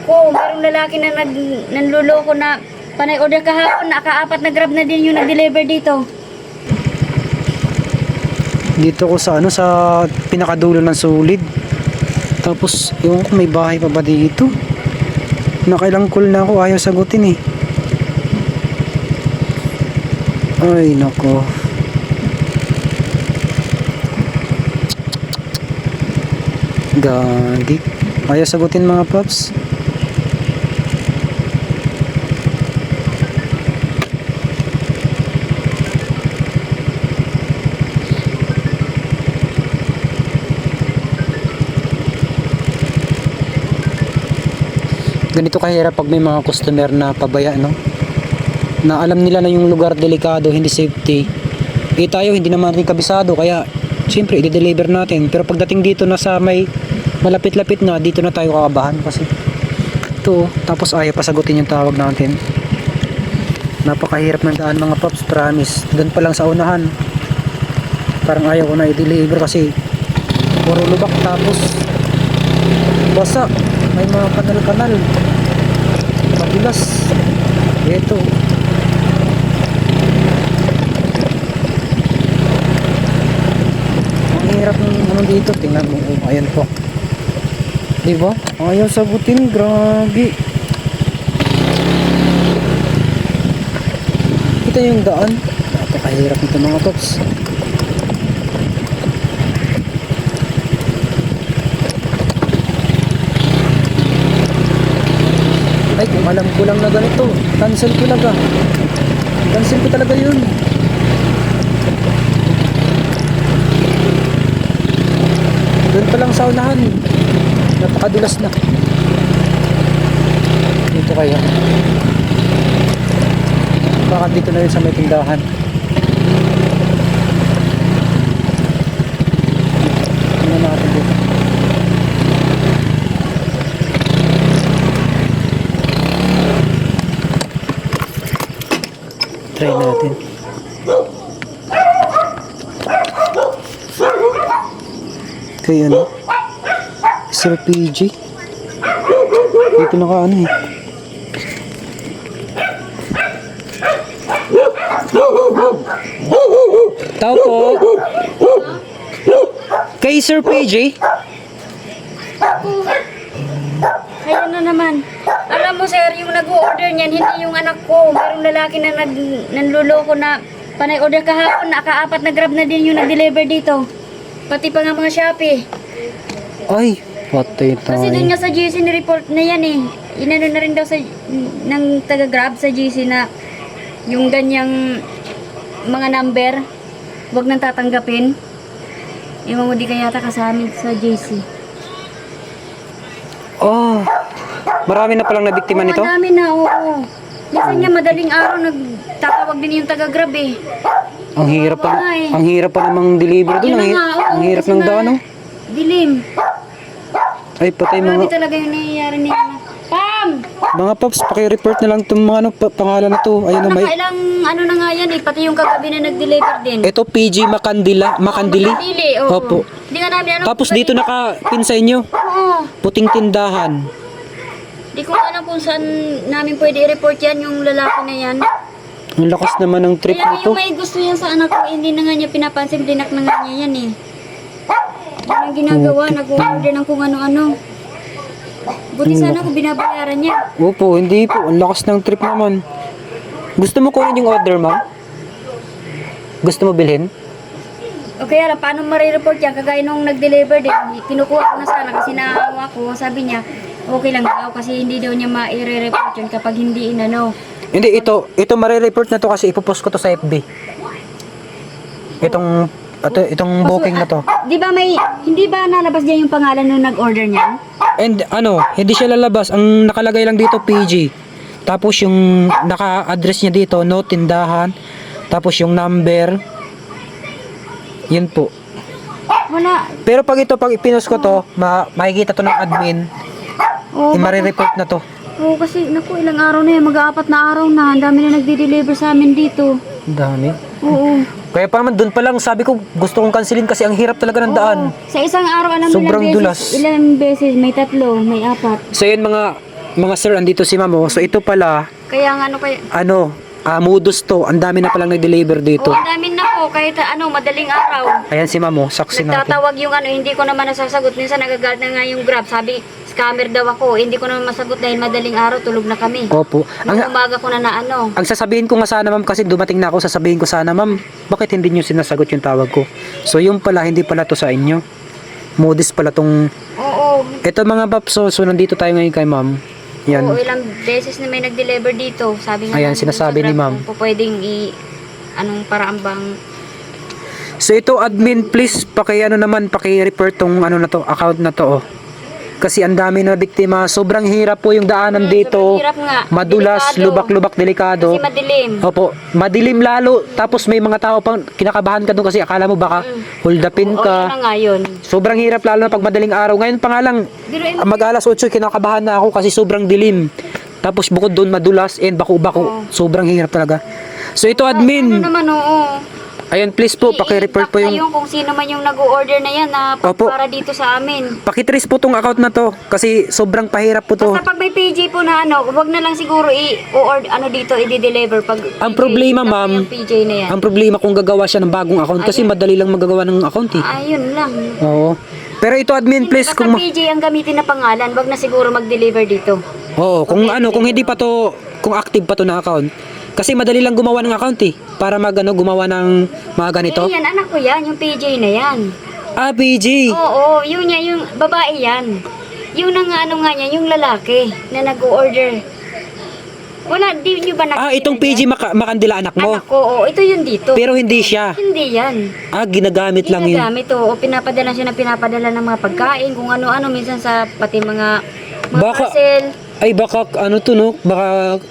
ko. Merong lalaki na nanluloko na panay order kahapon. Naka-4 na grab na din yung nag-deliver dito. Dito ko sa ano, sa pinakadulo ng sulid. Tapos, ewan ko, may bahay pa ba dito? Nakailang call na ako, ayaw sagutin eh. Ay, nako. Gagi. Ayaw sagutin mga paps. Ganito kahirap pag may mga customer na pabaya, no? Na alam nila na yung lugar delikado, hindi safety. Eh tayo hindi naman rin kabisado, kaya siyempre i-deliver natin. Pero pagdating dito na sa may malapit-lapit na, dito na tayo kakabahan kasi ito, tapos ayaw pa sagutin yung tawag natin. Napakahirap ng daan mga paps, promise. Doon pa lang sa unahan, parang ayaw ko na i-deliver kasi puro lubak, tapos basa, may mga kanal-kanal, madulas. Ito, ang hirap ng ano dito. Tingnan mo, oh, ayan po, diba? Ayaw sagutin, grabe. Kita yung daan, napakahirap nito mga tops. Ay, kung alam ko lang na ganito, cancel ko talaga. Cancel ko talaga yun. Doon pa lang sa unahan, napakadulas na. Dito kaya. Baka dito na rin sa may tindahan. Ano natin dito? Try natin. Kaya ano? Sir PG. Dito naka ano eh. Tao po. Kay Sir PG. Ayun na naman. Alam mo sir, yung nag-order niyan, hindi yung anak ko. Merong lalaki na nanluloko na panay order kahapon. Naka-4 na grab na din yung nag-deliver dito. Pati pa nga mga Shopee. Ay, patay Kasi doon tayo. nga sa GC ni-report na yan eh. Inano na rin daw sa, ng taga-grab sa GC na yung ganyang mga number, wag nang tatanggapin. Ewan mo di kaya yata kasama sa GC. Oh, marami na palang nabiktima nito? Madami na, oo. Minsan nga madaling araw nagtatawag din yung taga-grab eh. Ang hirap pa, Nga eh. ang hirap pa namang deliver doon. Yun na Ang, nga, oo, ang hirap kasi ng nga, daan, oh. Dilim. Ay, patay Marami mga talaga yung nangyayari niya. Pam! mga paps, paki-report na lang itong mga ano, pangalan na to. Ayun, may Nakailang ano na nga yan eh, pati yung kagabi na nag-deliver din. ito PG Makandili. Makandili, oo. Opo. Hindi nga namin ano. Tapos dito nakapin sa inyo, Oo. puting tindahan. Di ko alam kung saan namin pwede i-report yan, yung lalaki na yan. Ang lakas naman ng trip Kaya nito. yung may gusto yan sa anak ko, hindi na nga niya pinapansin, dinak na nga niya yan eh. Yan ang ginagawa, nag-order ng kung ano-ano. Buti sana kung binabayaran niya. Opo, hindi po. Ang lakas ng trip naman. Gusto mo kunin yung order, ma'am? Gusto mo bilhin? O kaya lang, paano marireport yan? Kagaya nung nag-deliver din, kinukuha ko na sana kasi naawa ko. Sabi niya, okay lang daw kasi hindi daw niya ma-report yun kapag hindi inano. Hindi, ito marireport na to kasi ipopost ko to sa FB. Itong booking na to. Di ba hindi ba nalabas niya yung pangalan nung nag-order niya? And ano, hindi siya lalabas. Ang nakalagay lang dito PG. Tapos yung naka-address niya dito, no tindahan. Tapos yung number. Yun po. Wala. Pero pag ipinost ko to, makikita to ng admin. Oo, I-report na to. oo, kasi naku, ilang araw na yan. Mag-aapat na araw na. Ang dami na nagde-deliver sa amin dito. Ang dami. Oo. Kaya pa naman doon pa lang sabi ko gusto kong kansilin kasi ang hirap talaga ng daan. Sa isang araw, alam mo Sobrang ilang beses, dulas. ilang beses, may 3, may 4. So yun mga mga sir, andito si ma'am. Oh. So ito pala, Kaya nga ano kaya... modus to. Ang dami na palang nag-deliver dito. Oo, ang dami na po. Kahit madaling araw. Ayan si ma'am, oh, saksi natin. Nagtatawag yung hindi ko naman nasasagot. Minsan nagagalit na nga yung Grab. Sabi, scammer daw ako. Hindi ko naman masagot dahil madaling araw, tulog na kami. Opo. Nung umaga ko na Ang sasabihin ko nga sana ma'am, kasi dumating na ako, sasabihin ko sana ma'am, bakit hindi nyo sinasagot yung tawag ko? So yung pala, hindi pala to sa inyo. Modus pala tong... Oo. Ito mga paps, so nandito tayo ngayon kay ma'am. Yan. Oo, ilang beses na may nag-deliver dito. Sabi nga Ayan, namin sinasabi sa ni Grab ma'am. kung pwedeng anong paraan bang... So ito admin, please naman paki-report tong na to, account na to oh. Kasi ang dami na biktima, sobrang hirap po yung daanan dito. sobrang hirap nga. Madulas, Delikado. lubak-lubak, delikado. Kasi madilim. Opo, madilim lalo. Tapos may mga tao pang kinakabahan ka doon kasi akala mo baka hold upin Oo, yan ka. na nga yun. Sobrang hirap lalo na pag madaling araw. Ngayon pa nga lang, Biruin mo, mag-alas 8, kinakabahan na ako kasi sobrang dilim. Tapos bukod doon madulas and bako-bako. Sobrang hirap talaga. So ito ano admin. naman, oo. Ayun, please po, paki-report po yung... kung sino man yung nag-order na yan na Opo. para dito sa amin. Pakitrace po tong account na to kasi sobrang pahirap po to. Basta pag may PJ po na wag na lang siguro dito i-deliver pag Ang PJ, problema, tapos ma'am, yung PJ na yan. ang problema kung gagawa siya ng bagong account kasi madali lang magagawa ng account eh. Ayun lang. Oo. Pero ito admin, please, Basta kung PJ ang gamitin na pangalan, wag na siguro mag-deliver dito. Oo, kung kung hindi pa to, kung active pa to na account. Kasi madali lang gumawa ng account eh para gumawa ng mga ganito. Yan, anak ko yan, yung PJ na yan. Ah, PG. Oo, yung babae yan. Yung nga niya, yung lalaki na nag-order. Wala, di nyo ba nakikita? Ah, itong PG Makandila anak mo. Anak ko, oo, ito yun dito. Pero hindi siya. Hindi yan. Ah, ginagamit lang yun. Ginagamit, oo. Pinapadala siya ng pinapadala ng mga pagkain, kung ano-ano, minsan sa pati mga Baka- parcel. Ay, baka to no? Baka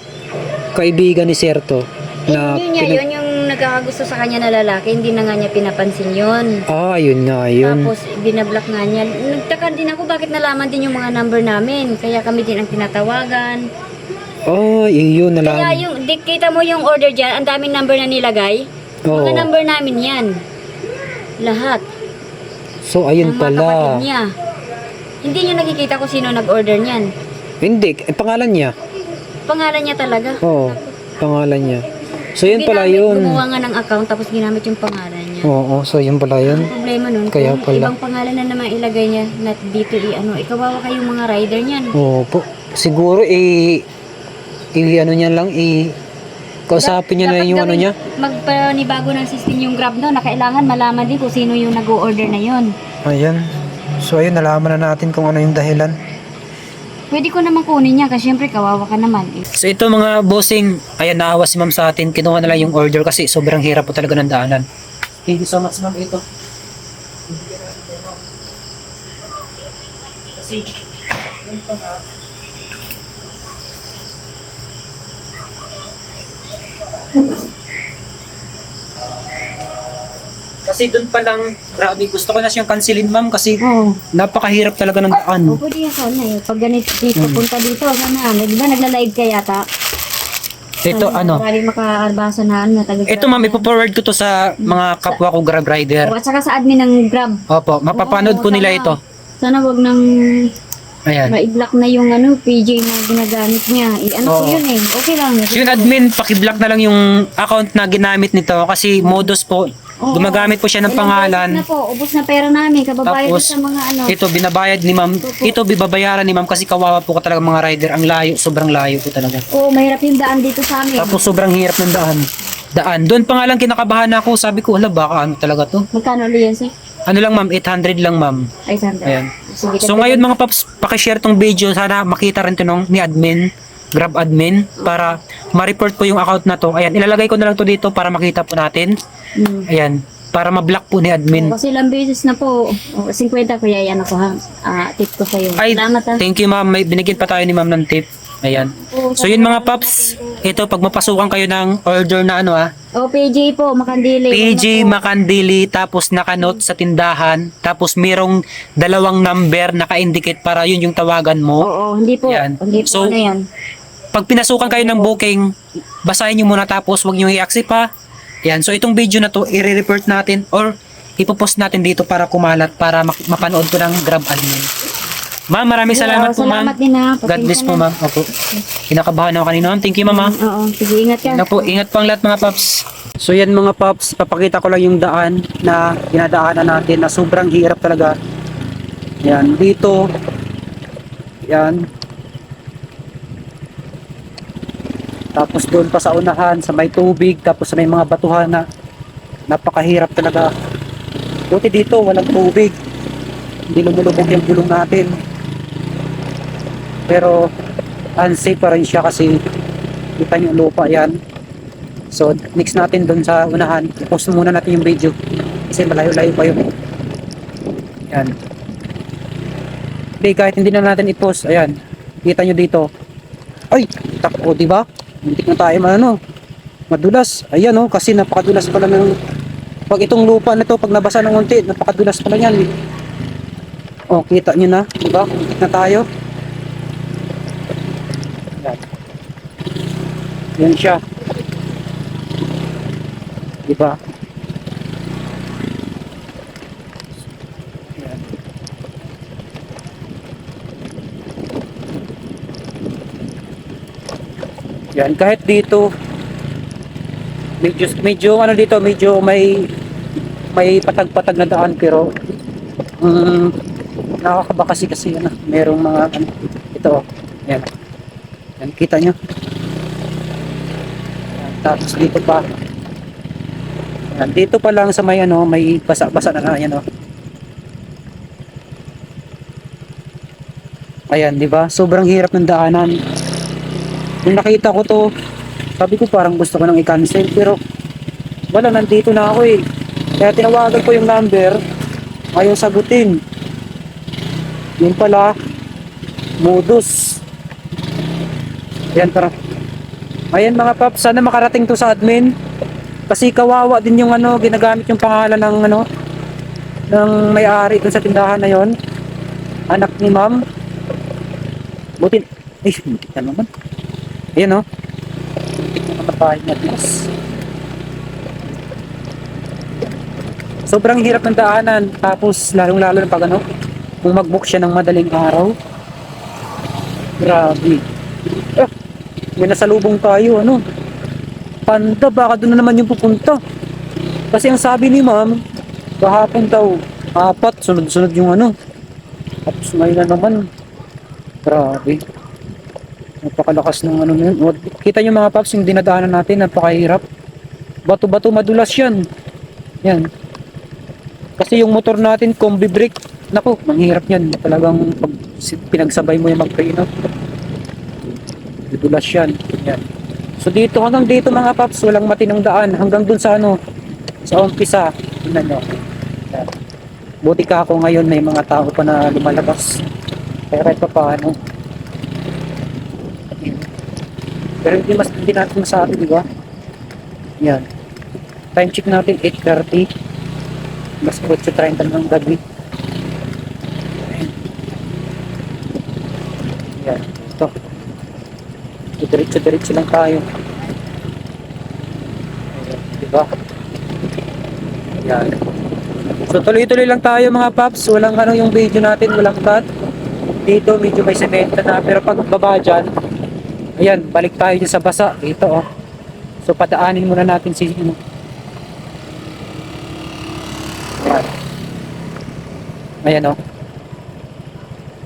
kaibigan ni Sir to. Na Yun yung nagkakagusto sa kanya na lalaki, hindi na nga niya pinapansin yun. Ah, yun nga, yun. Tapos binablock nga niya. Nagtaka din ako bakit nalaman din yung mga number namin. Kaya kami din ang tinatawagan. Oh, yun na lang. Kaya kita mo yung order dyan, ang daming number na nilagay. Oo. Mga number namin yan. Lahat. So, ayun Ng mga kapatid pala. niya. Hindi niya nakikita kung sino nag-order niyan. Hindi, pangalan niya. Pangalan niya talaga. Oo, pangalan niya. So, yun pala yun. Gumawa nga ng account tapos ginamit yung pangalan niya. Oo, so yun pala yun. Ang problema nun, Kaya kung pala. ibang pangalan na naman ilagay niya na dito ikawawa kayong mga rider niyan. Oo po. Siguro, niya lang, kausapin niya na Dapat yung gawin- niya. Magpanibago ng system yung Grab na kailangan malaman din kung sino yung nag-order na yun. Ayan. So, ayun, nalaman na natin kung ano yung dahilan. Pwede ko naman kunin niya kasi syempre kawawa ka naman. So, ito mga bossing, ayan, naawa si ma'am sa atin. Kinuha na lang yung order kasi sobrang hirap po talaga ng daanan. Thank you so much, ma'am. Ito. Kasi, yun pa nga. Kasi doon pa lang, grabe, gusto ko na siyang cancelin, ma'am, kasi Oo. napakahirap talaga ng daan. O pwede yan sana eh. Pag ganito dito, punta dito, sana. Di ba nagla-live ka yata? Ito, Marami makaarbasa na taga Ito, ma'am, ipo-forward ko to sa mga kapwa ko Grab rider. At saka sa admin ng Grab. Opo, mapapanood po nila ito. Sana wag nang Ayan. ma-block na yung PJ na ginagamit niya. Ko Oo. yun eh. Okay lang. Yung admin, paki-block na lang yung account na ginamit nito kasi modus po. Oo. Gumagamit po siya ng Ilang pangalan. beses na po, ubos na pera namin. Kababayad Tapos, sa mga ito binabayad ni ma'am. Ito bibabayaran ni ma'am kasi kawawa po ka talaga mga rider. Ang layo, sobrang layo po talaga. Oo, mahirap yung daan dito sa amin. Tapos sobrang hirap ng daan. Doon pa nga lang kinakabahan ako. Sabi ko, hala baka ano talaga to. Magkano ulit yan, sir? Ano lang ma'am, 800 lang ma'am. Ay, sandal. Ayan. Sige, So ngayon mga paps, pakishare tong video. Sana makita rin to ni admin, Grab admin, para ma-report po yung account na to. Ayan, ilalagay ko na lang to dito para makita po natin. Ayan, para ma-block po ni admin. Kasi ilang beses na po. 50 kuya, yan ako ha. Tip ko sa'yo. Ay, Salamat ha. thank you ma'am. May binigyan pa tayo ni ma'am ng tip. Ayan. So yun mga paps, ito pag mapasukan kayo ng order na PJ po, Makandili. PG Makandili, tapos nakanote sa tindahan, tapos merong 2 number naka-indicate para yun yung tawagan mo. Oo, hindi po. Yan. Hindi po So, yan. Pag pinasukan kayo ng booking, basahin nyo muna tapos wag nyo i-accept pa. Yan. So itong video na to, i-report natin or ipopost natin dito para kumalat para mapanood ko ng Grab admin. Ma'am, maraming salamat po, ma'am. Salamat din ha. God bless Pasensya po, na. ma'am. Opo. Kinakabahan ako kanina, ma'am. Thank you, ma'am. Oo, sige, ingat ka. Ano po, ingat po ang lahat mga paps. So yan mga paps, papakita ko lang yung daan na dinadaanan natin na sobrang hirap talaga. Yan, dito. Yan. Tapos doon pa sa unahan, sa may tubig, tapos sa may mga batuhan na napakahirap talaga. Buti dito, walang tubig. Hindi lumulubog yung gulong natin. Pero unsafe pa rin siya kasi kita nyo lupa yan. So next natin doon sa unahan, i-post muna natin yung video kasi malayo-layo pa yun. Yan. Hindi, kahit hindi na natin i-post, ayan, kita nyo dito. Ay, tako, di ba? Hindi na tayo madulas. Ayan oh, kasi napakadulas pala ng pag itong lupa na to, pag nabasa ng unti, napakadulas pala yan. Oh, kita nyo na, di ba? Hindi na tayo. Yan siya. Diba? Yan. Yan, kahit dito medyo ano dito, medyo may patag-patag na daan pero nakakaba kasi ano, merong mga ano, ito oh. Yan. Yan, kita nyo. Tapos dito pa. Yan, dito pa lang sa may ano, may basa-basa na yan oh. Ayan, di ba? Sobrang hirap ng daanan. Nung nakita ko to, sabi ko parang gusto ko nang i-cancel pero wala, nandito na ako eh. Kaya tinawagan ko yung number, ayaw sagutin. Yun pala, modus. Ayan, tara. Ayan mga paps, sana makarating to sa admin. Kasi kawawa din yung ano, ginagamit yung pangalan ng ano, ng may-ari dun sa tindahan na yon. Anak ni ma'am. Buti, buti na naman. Ayan o. Buti na matapahin na please. Sobrang hirap ng daanan. Tapos lalong-lalo na pag ano, kung mag-book siya ng madaling araw. Grabe. May nasalubong tayo, ano? Panda, baka doon na naman yung pupunta. Kasi ang sabi ni ma'am, kahapon daw, 4, sunod-sunod yung ano. Tapos ngayon na naman. Grabe. Napakalakas ng ano yun. Kita nyo mga paps, yung dinadaanan natin, napakahirap. Bato-bato, madulas yan. Yan. Kasi yung motor natin, combi brake. Naku, manghirap yan. Talagang pag pinagsabay mo yung mag-pre-out. Dudulas yan. Yan. So dito, hanggang dito mga paps, walang matinong daan. Hanggang dun sa ano, sa umpisa. Tingnan nyo. Yan. Buti ka ako ngayon, may mga tao pa na lumalabas. Kaya kahit pa paano. Pero hindi natin masabi, di ba? Yan. Time check natin, 8:30. Mas 8:30 ng gabi. Yan. Ito. Diretso-diretso lang tayo. Diba? Yan. So tuloy-tuloy lang tayo mga paps. Walang ano yung video natin, walang cut. Dito medyo may semento na, pero pag baba dyan, ayan, balik tayo dyan sa basa. Dito oh. So padaanin muna natin si ano. Ayan. Ayan oh.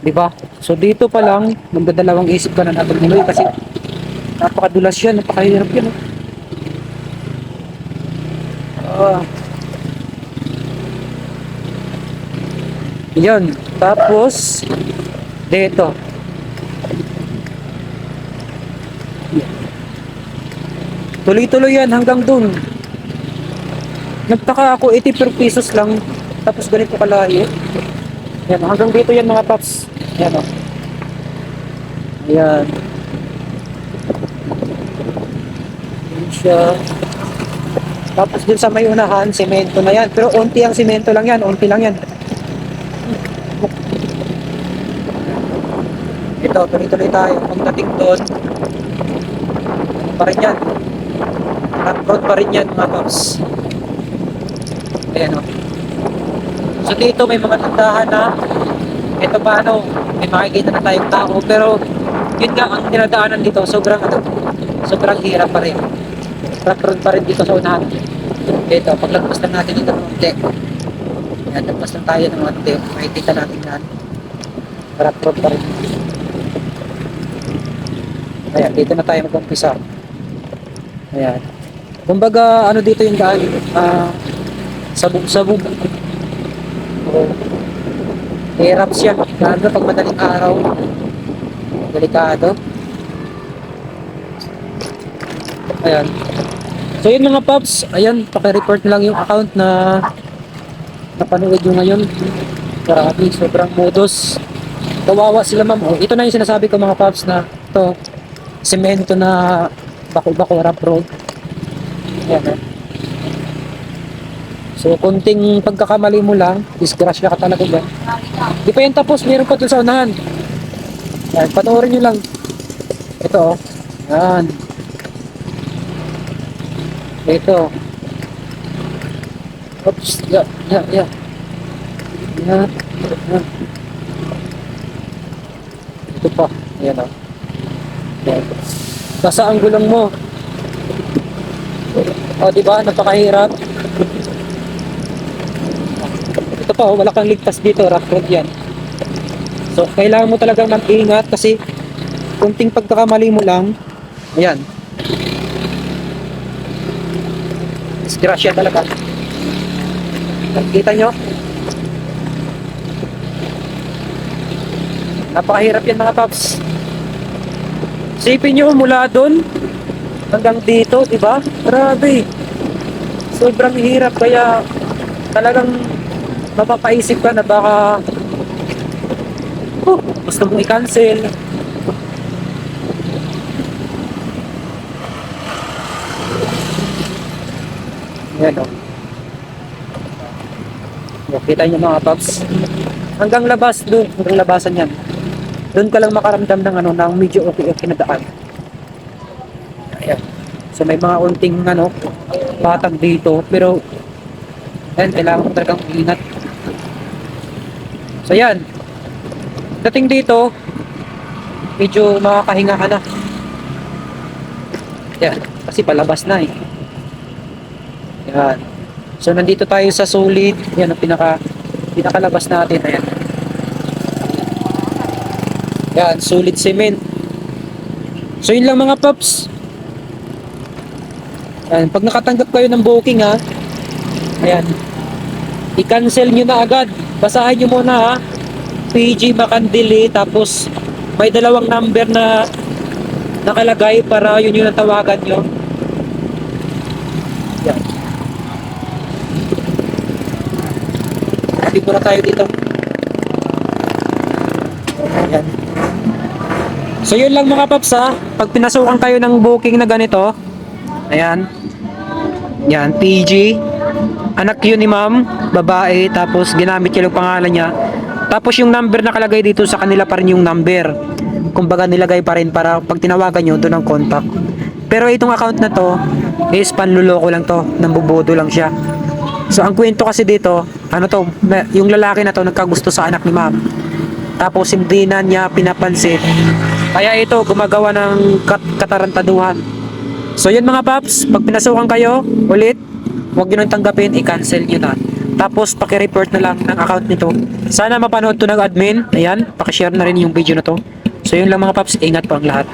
Diba? So dito pa lang, magdadalawang isip ka na natin muloy kasi napakadulas yan, napakahirap yan. Yan. Tapos, dito. Tuloy-tuloy yan hanggang dun. Nagtaka ako, 80 pesos lang. Tapos ganito kalayo. Yan, hanggang dito yan mga paps. Yan o. Ayan. Yan siya. Tapos dun sa may unahan, semento na yan. Pero unti ang semento lang yan. Unti lang yan. Ito, tuloy-tuloy tayo. Pagdating doon, pa rin yan. Road pa rin yan mga paps. Ayan o. So dito may mga tindahan na ito pa ano, may makikita na tayong tao, pero yun nga, ang dinadaanan dito, sobrang ano, sobrang hirap pa rin. Rough road pa rin dito sa unahan. Ito, paglagpas lang natin dito ng unti. Yan, lagpas lang tayo ng unti. Makikita natin yan. Rough road pa rin. Ayan, dito na tayo mag-umpisa. Ayan. Kumbaga, ano dito yung daan? Sabog-sabog. Oh. Hirap siya. Lalo pag madaling araw. Delikado. Ayan. So yun mga paps, ayan, paki-report na lang yung account na napanood nyo ngayon. Grabe, sobrang modus. Kawawa sila ma'am. Oh, ito na yung sinasabi ko mga paps na ito, semento na bako-bako rough road. Ayan. So kunting pagkakamali mo lang, disgrasya ka talaga dyan. Di pa yan tapos, meron pa dun sa unahan. Ayan, panoorin nyo lang. Ito oh. Ayan. Ito. Oops, yeah. Yeah. Ito pa. Ayan o. Ayan. Nasa ang gulong mo. O, diba? Napakahirap. Ito pa, wala kang ligtas dito. Rough road yan. So, kailangan mo talagang mag-ingat kasi kunting pagkakamali mo lang. Ayan. Disgrasya talaga. Nakikita nyo? Napakahirap yan mga paps. Sipin nyo mula doon hanggang dito, di ba? Grabe. Sobrang hirap kaya talagang mapapaisip ka na baka gusto mong i-cancel. Yan o. Kita nyo mga paps. Hanggang labas doon, hanggang labasan yan. Doon ka lang makaramdam ng ano, ng medyo okay na daan. Ayan. So may mga unting ano, patag dito, pero ayan, kailangan mo talagang ingat. So yan. Dating dito, medyo makakahinga ka na. Yan, kasi palabas na eh. Yan. So nandito tayo sa solid. Yan ang pinakalabas natin. Ayan. Yan, solid cement. So yun lang mga paps. Yan, pag nakatanggap kayo ng booking ha. Ayan. I-cancel nyo na agad. Basahin nyo muna ha. PG Macandili, tapos may dalawang number na nakalagay para yun yung natawagan nyo. Yan. Dito na tayo dito. Ayan. So yun lang mga paps ha. Pag pinasukan kayo ng booking na ganito, ayan. Yan, PG. Anak yun ni ma'am, babae, tapos ginamit niya yung pangalan niya. Tapos yung number nakalagay dito sa kanila pa rin yung number. Kumbaga nilagay pa rin para pag tinawagan nyo doon ang contact. Pero itong account na to is panluloko lang to, nambubodo lang siya. So ang kwento kasi dito, ano to, yung lalaki na to nagkagusto sa anak ni ma'am. Tapos hindi na niya pinapansin. Kaya ito gumagawa ng katarantaduhan. So yun mga paps, pag pinasukan kayo ulit, huwag nyo nang tanggapin, i-cancel nyo na. Tapos paki-report na lang ng account nito. Sana mapanood to ng admin. Ayan, paki-share na rin yung video na to. So yun lang mga paps, ingat po ang lahat.